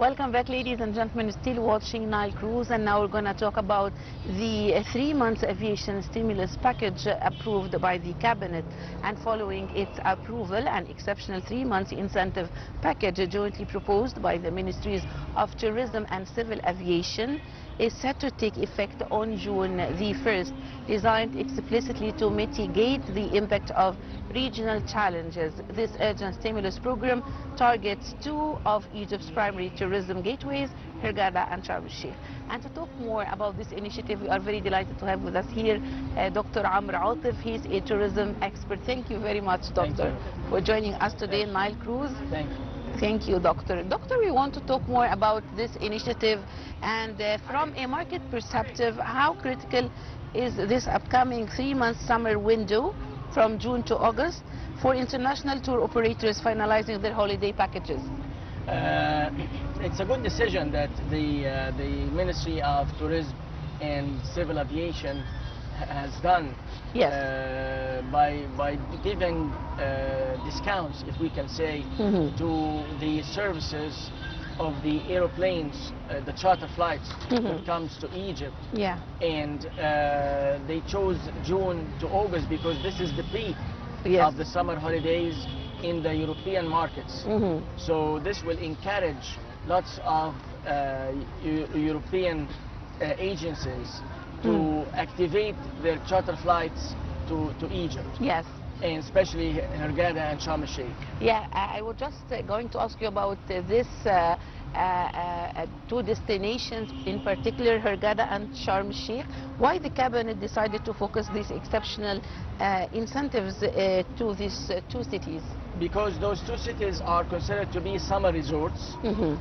Welcome back, ladies and gentlemen. Still watching Nile Cruise, and now we're going to talk about the 3-month aviation stimulus package approved by the cabinet. And following its approval, an exceptional 3-month incentive package jointly proposed by the Ministries of Tourism and Civil Aviation is set to take effect on June the 1st, designed explicitly to mitigate the impact of regional challenges. This urgent stimulus program targets 2 of Egypt's primary tourism gateways, Hurghada and Sharm el-Sheikh. And to talk more about this initiative, we are very delighted to have with us here Dr. Atef. He's a tourism expert. Thank you very much, Doctor, for joining us today in Nile Cruise. Thank you. Thank you, Doctor. Doctor, we want to talk more about this initiative, and from a market perspective, how critical is this upcoming 3-month summer window from June to August for international tour operators finalizing their holiday packages? It's a good decision that the Ministry of Tourism and Civil Aviation has done. Yes. By giving discounts, if we can say, to the services of the aeroplanes, the charter flights that comes to Egypt. Yeah. And they chose June to August because this is the peak of the summer holidays in the European markets. So this will encourage lots of European agencies to activate their charter flights to Egypt. Yes. And especially Hurghada and Sharm el-Sheikh. Yeah, I was just going to ask you about this 2 destinations, in particular Hurghada and Sharm el-Sheikh. Why the cabinet decided to focus these exceptional incentives to these 2 cities? Because those 2 cities are considered to be summer resorts,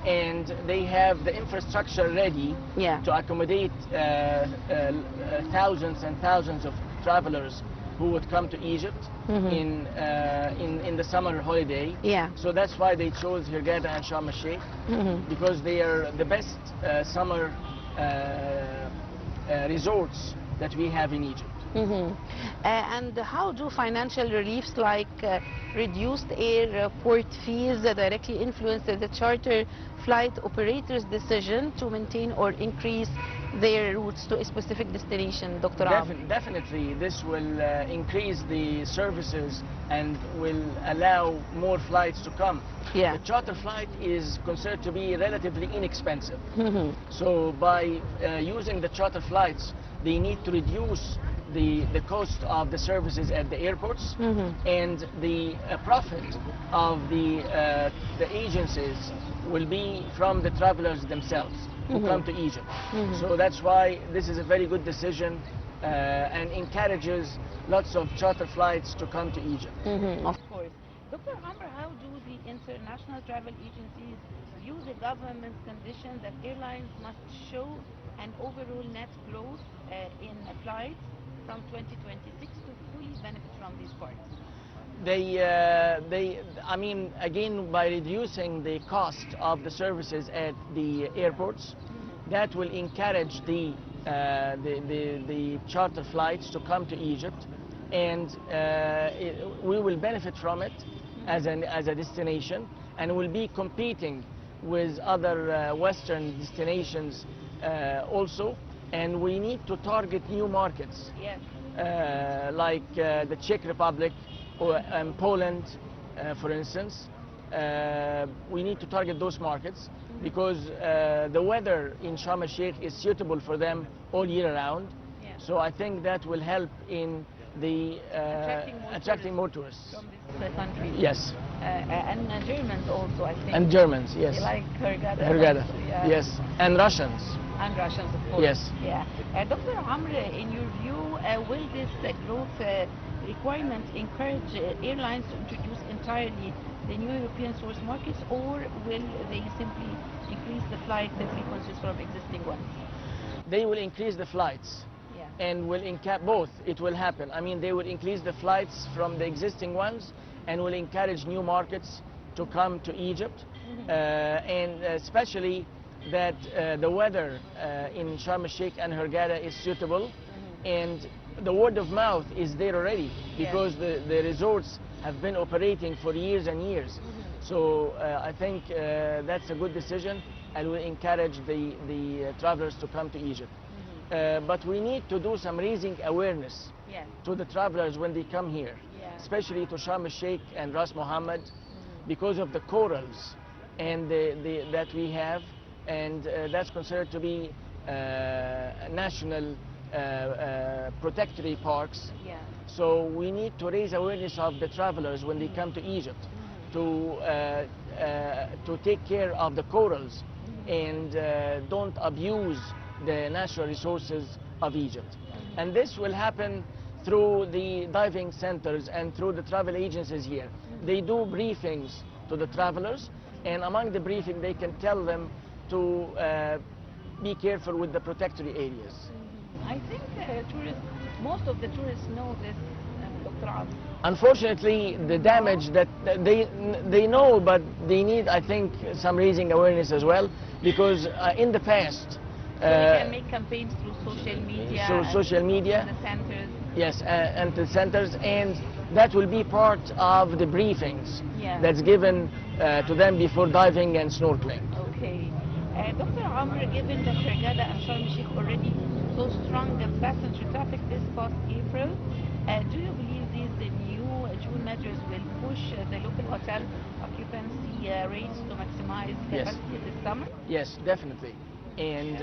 and they have the infrastructure ready to accommodate thousands and thousands of travelers who would come to Egypt in the summer holiday. So that's why they chose Hurghada and Sharm el-Sheikh, because they are the best summer resorts that we have in Egypt. And how do financial reliefs like reduced airport fees directly influence the charter flight operators' decision to maintain or increase their routes to a specific destination, Dr. Definitely, this will increase the services and will allow more flights to come. The charter flight is considered to be relatively inexpensive. So by using the charter flights, they need to reduce the cost of the services at the airports, and the profit of the agencies will be from the travelers themselves who come to Egypt. So that's why this is a very good decision and encourages lots of charter flights to come to Egypt. Of course. Dr. Amr, how do the international travel agencies view the government's condition that airlines must show an overall net growth in flights from 2026 to fully benefit from these parts? I mean, again, by reducing the cost of the services at the airports, that will encourage the charter flights to come to Egypt, and we will benefit from it as a destination, and will be competing with other Western destinations also. And we need to target new markets, like the Czech Republic and Poland, for instance. We need to target those markets because the weather in Sharm el-Sheikh is suitable for them all year round. So I think that will help in the attracting more tourists from this country. Yes. And Germans also, I think. And Germans, yes. They like Hurghada. Hurghada, yes. And Russians. And Russians, of course. Yes. Yeah. Dr. Amr, in your view, will this growth requirement encourage airlines to introduce entirely the new European source markets, or will they simply increase the flight frequencies from existing ones? They will increase the flights. And will both. It will happen. I mean, they will increase the flights from the existing ones and will encourage new markets to come to Egypt, and especially that the weather in Sharm el-Sheikh and Hurghada is suitable, and the word of mouth is there already because the resorts have been operating for years and years. So I think that's a good decision, and will encourage the travelers to come to Egypt. But we need to do some raising awareness Yes. to the travelers when they come here, Yeah. especially to Sharm el-Sheikh and Ras Mohammed, because of the corals and that we have, and that's considered to be national protectory parks. Yeah. So we need to raise awareness of the travelers when they come to Egypt to take care of the corals and don't abuse the natural resources of Egypt. And this will happen through the diving centers and through the travel agencies here. They do briefings to the travelers, and among the briefing they can tell them to be careful with the protectory areas. I think most of the tourists know this, Dr. Amr. Unfortunately, the damage that they know, but they need, I think, some raising awareness as well, because in the past, So we can make campaigns through social media. through social media. The centers. Yes, and the centers, and that will be part of the briefings Yeah. that's given to them before diving and snorkeling. Okay. Dr. Amr, given that Hurghada and Sharm el-Sheikh already saw strong passenger traffic this past April, do you believe these new June measures will push the local hotel occupancy rates to maximize Yes. capacity this summer? Yes, definitely. And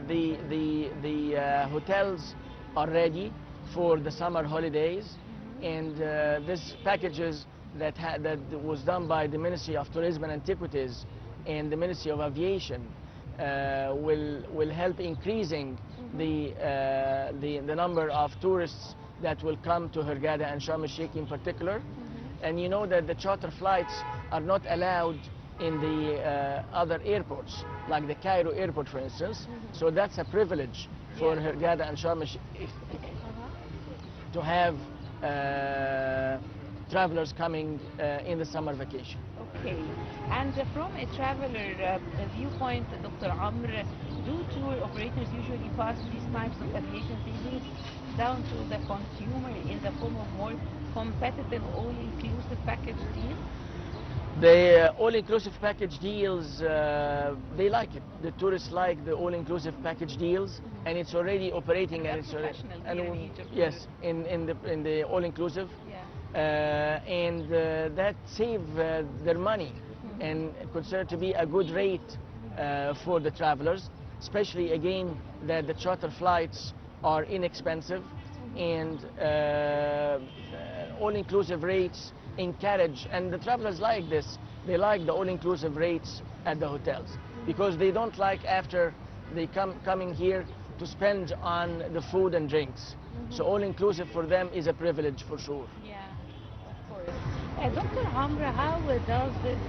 the hotels are ready for the summer holidays, and this packages that was done by the Ministry of Tourism and Antiquities and the Ministry of Aviation will help increasing the number of tourists that will come to Hurghada and Sharm el-Sheikh in particular. And you know that the charter flights are not allowed in the other airports, like the Cairo airport, for instance. So that's a privilege for Hurghada and Sharm el-Sheikh to have travelers coming in the summer vacation. Okay. And from a traveler viewpoint, Dr. Amr, do tour operators usually pass these types of aviation savings down to the consumer in the form of more competitive all-inclusive package deals? The all-inclusive package deals, they like it. The tourists like the all-inclusive package deals, and it's already operating. And it's professional here in Egypt. Yes, in the all-inclusive, Yeah. and that save their money and considered to be a good rate for the travelers, especially again that the charter flights are inexpensive, and all-inclusive rates encourage, and the travelers like this. They like the all-inclusive rates at the hotels because they don't like after they coming here to spend on the food and drinks. So all-inclusive for them is a privilege for sure. Yeah, of course. Dr. Amr, how does this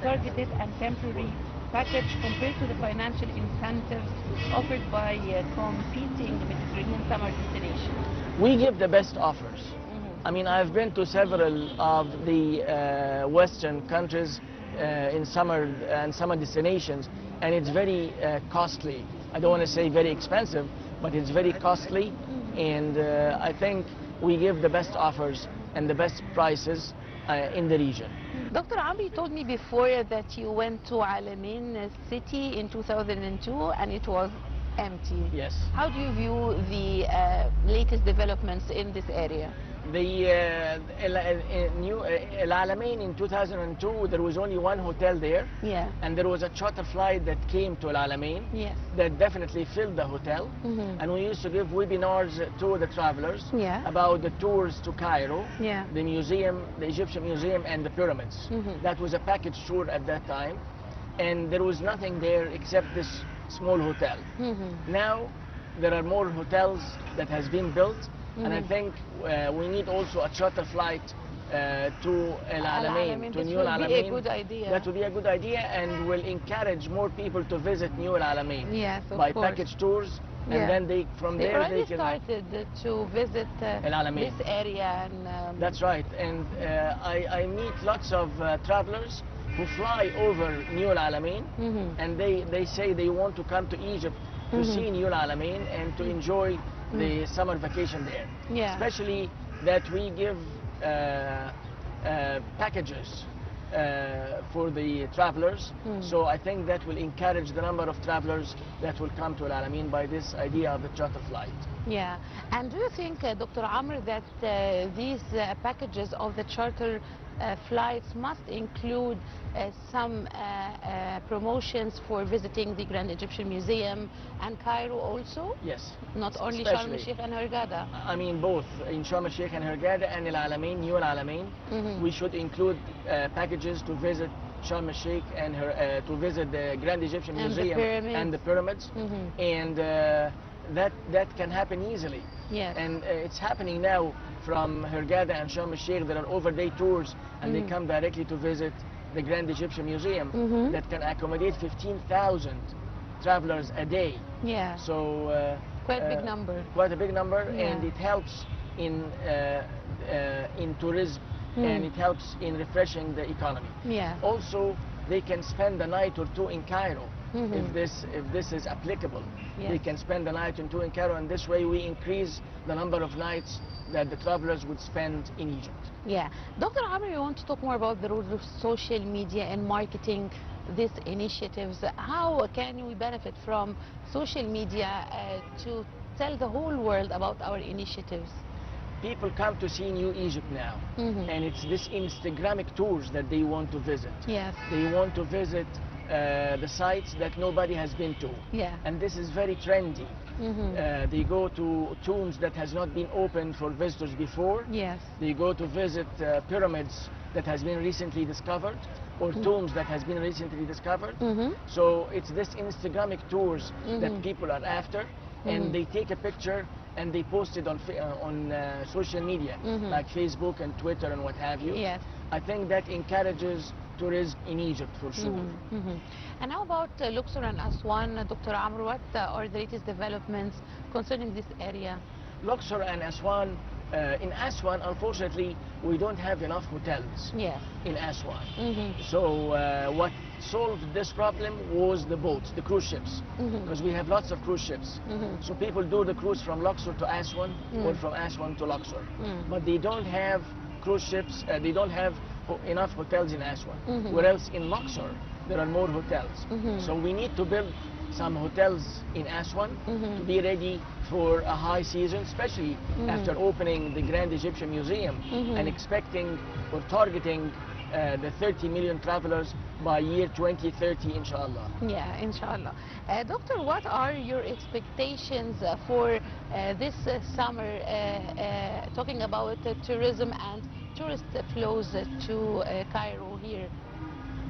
targeted and temporary package compare to the financial incentives offered by competing Mediterranean summer destinations? We give the best offers. I mean, I've been to several of the Western countries in summer and summer destinations, and it's very costly. I don't want to say very expensive, but it's very costly, and I think we give the best offers and the best prices in the region. Dr. Amr, you told me before that you went to Alamein city in 2002 and it was empty. Yes. How do you view the latest developments in this area? The El Alamein in 2002, there was only one hotel there. Yeah. And there was a charter flight that came to El Alamein. Yes. That definitely filled the hotel. And we used to give webinars to the travelers about the tours to Cairo, the museum, the Egyptian museum, and the pyramids. That was a package tour at that time. And there was nothing there except this small hotel. Now there are more hotels that has been built. And I think we need also a charter flight to El Alamein, to New El Alamein. That would be a good idea. That would be a good idea, and will encourage more people to visit New El Alamein. Yes, of by course. package tours, and then they They already started to visit El Alamein. this area. And, That's right, and I meet lots of travelers who fly over New El Alamein, and they say they want to come to Egypt to see New El Alamein and to enjoy the summer vacation there. Yeah. Especially that we give packages for the travelers. So I think that will encourage the number of travelers that will come to Al Alamein by this idea of the charter flight. Yeah, and do you think, Dr. Amr, that these packages of the charter flights must include some promotions for visiting the Grand Egyptian Museum and Cairo also? Yes. Not only Sharm el-Sheikh and Hurghada? I mean both, in Sharm el-Sheikh and Hurghada and Al Alamein, New Al Alamein, we should include packages to visit Sharm el-Sheikh and to visit the Grand Egyptian Museum and the pyramids. And that can happen easily. Yes. And it's happening now from Hurghada and Sharm el-Sheikh. There are overday tours and they come directly to visit the Grand Egyptian Museum that can accommodate 15,000 travelers a day. Yeah. So quite a big number. Quite a big number, Yeah. and it helps in tourism and it helps in refreshing the economy. Yeah. Also, they can spend a night or two in Cairo. If this is applicable, Yes. they can spend a night or two in Cairo, and this way we increase the number of nights that the travelers would spend in Egypt. Yeah. Dr. Amr, we want to talk more about the role of social media and marketing these initiatives. How can we benefit from social media to tell the whole world about our initiatives? People come to see New Egypt now, and it's this Instagramic tours that they want to visit. Yes. They want to visit the sites that nobody has been to. Yeah. And this is very trendy. They go to tombs that has not been opened for visitors before. Yes. They go to visit pyramids that has been recently discovered, or tombs that has been recently discovered. So it's this Instagramic tours that people are after, and they take a picture and they post it on social media, like Facebook and Twitter and what have you. Yes. I think that encourages tourism in Egypt for sure. And how about Luxor and Aswan, Dr. Amr? What are the latest developments concerning this area? Luxor and Aswan, in Aswan, unfortunately, we don't have enough hotels Yes. in Aswan. So what solved this problem was the boats, the cruise ships, because we have lots of cruise ships. So people do the cruise from Luxor to Aswan or from Aswan to Luxor. But they don't have cruise ships, they don't have enough hotels in Aswan. Whereas in Luxor, there are more hotels. So we need to build some hotels in Aswan to be ready for a high season, especially after opening the Grand Egyptian Museum and expecting or targeting the 30 million travelers by year 2030, inshallah. Yeah, inshallah. Doctor, what are your expectations for this summer, talking about tourism and tourist flows to Cairo here?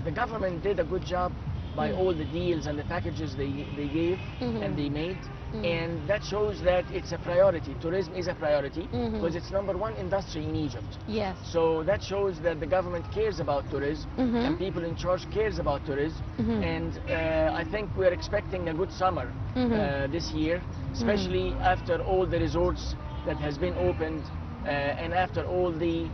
The government did a good job by all the deals and the packages they gave and they made. And that shows that it's a priority. Tourism is a priority because it's #1 industry in Egypt. Yes. So that shows that the government cares about tourism and people in charge cares about tourism. And I think we're expecting a good summer this year, especially after all the resorts that has been opened and after all the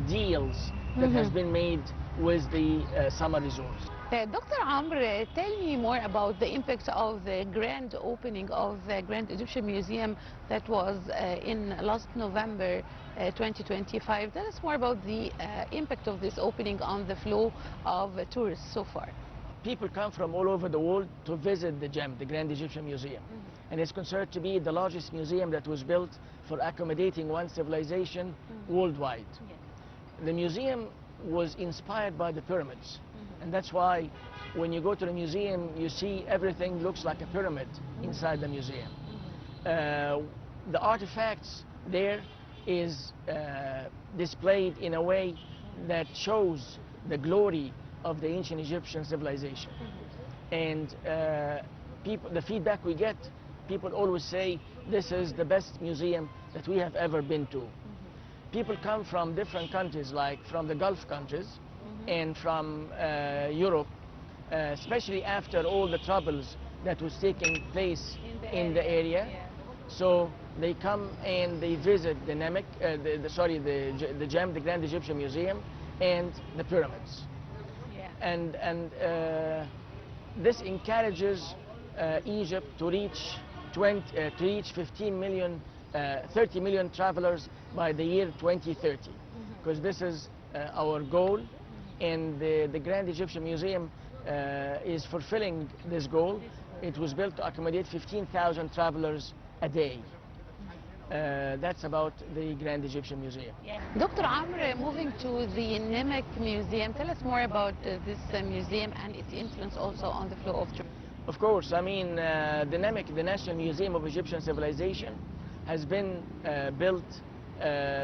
deals that has been made with the summer resorts. Dr. Amr, tell me more about the impact of the grand opening of the Grand Egyptian Museum that was in last November 2025. Tell us more about the impact of this opening on the flow of tourists so far. People come from all over the world to visit the GEM, the Grand Egyptian Museum. And it's considered to be the largest museum that was built for accommodating one civilization worldwide. Yes. The museum was inspired by the pyramids. And that's why when you go to the museum, you see everything looks like a pyramid inside the museum. The artifacts there is displayed in a way that shows the glory of the ancient Egyptian civilization. And the feedback we get, people always say, this is the best museum that we have ever been to. People come from different countries, like from the Gulf countries, and from Europe, especially after all the troubles that was taking place in the area. Yeah. So they come and they visit the the GEM, the Grand Egyptian Museum, and the pyramids. Yeah. And this encourages Egypt to reach 15 million, 30 million travelers by the year 2030, because this is our goal. And the Grand Egyptian Museum is fulfilling this goal. It was built to accommodate 15,000 travelers a day. That's about the Grand Egyptian Museum. Dr. Amr, moving to the Namek Museum, tell us more about this museum and its influence also on the flow of tourism. Of course, I mean, the Namek, the National Museum of Egyptian Civilization, has been built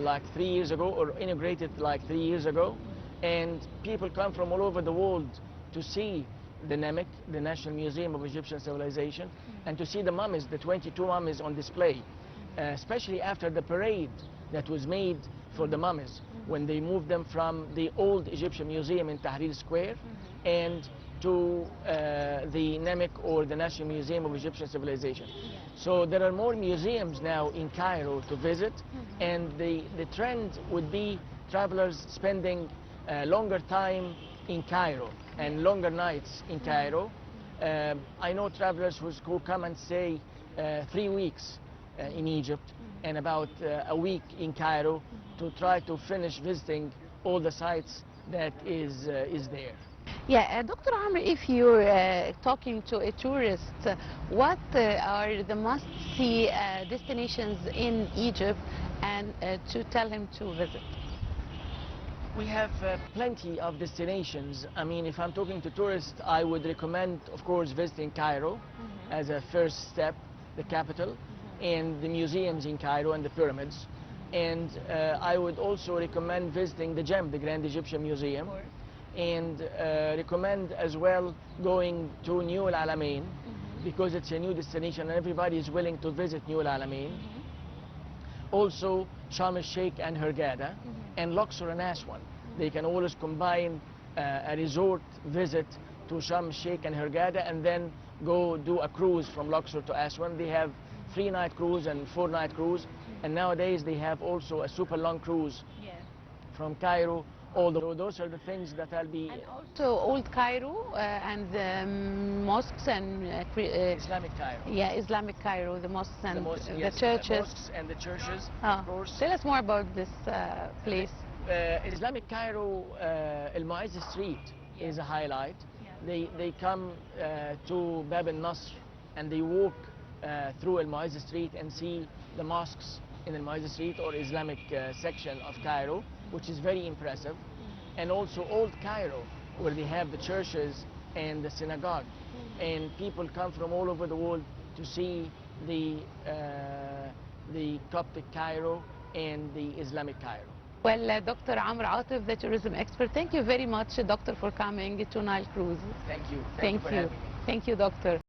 like 3 years ago, or inaugurated like 3 years ago, and people come from all over the world to see the Namek, the National Museum of Egyptian Civilization, and to see the mummies, the 22 mummies on display, especially after the parade that was made for the mummies when they moved them from the old Egyptian Museum in Tahrir Square and to the Namek, or the National Museum of Egyptian Civilization. So there are more museums now in Cairo to visit, and the trend would be travelers spending longer time in Cairo and longer nights in Cairo. I know travelers who come and stay 3 weeks in Egypt and about a week in Cairo to try to finish visiting all the sites that is there. Yeah, Dr. Amr, if you're talking to a tourist, what are the must-see destinations in Egypt, and to tell him to visit? We have plenty of destinations. I mean, if I'm talking to tourists, I would recommend, of course, visiting Cairo as a first step, the capital, and the museums in Cairo and the pyramids. And I would also recommend visiting the GEM, the Grand Egyptian Museum, and recommend as well going to New Al Alamein, because it's a new destination and everybody is willing to visit New Al Alamein. Also Sharm el Sheikh and Hurghada, and Luxor and Aswan. They can always combine a resort visit to Sharm el Sheikh and Hurghada and then go do a cruise from Luxor to Aswan. They have 3-night cruise and 4-night cruise, and nowadays they have also a super long cruise from Cairo. Those are the things that I'll be... And also Old Cairo and the mosques and... Islamic Cairo. Yeah, Islamic Cairo, the mosques and the churches. The mosques and the churches, of course. Tell us more about this place. Islamic Cairo, El Mu'izz Street is a highlight. They come to Bab al-Nasr and they walk through El Mu'izz Street and see the mosques in El Mu'izz Street, or Islamic section of Cairo, which is very impressive. And also Old Cairo, where they have the churches and the synagogue. And people come from all over the world to see the Coptic Cairo and the Islamic Cairo. Well, Dr. Amr Atef, the tourism expert, thank you very much, Doctor, for coming to Nile Cruise. Thank you. Thank you. Thank you, Doctor.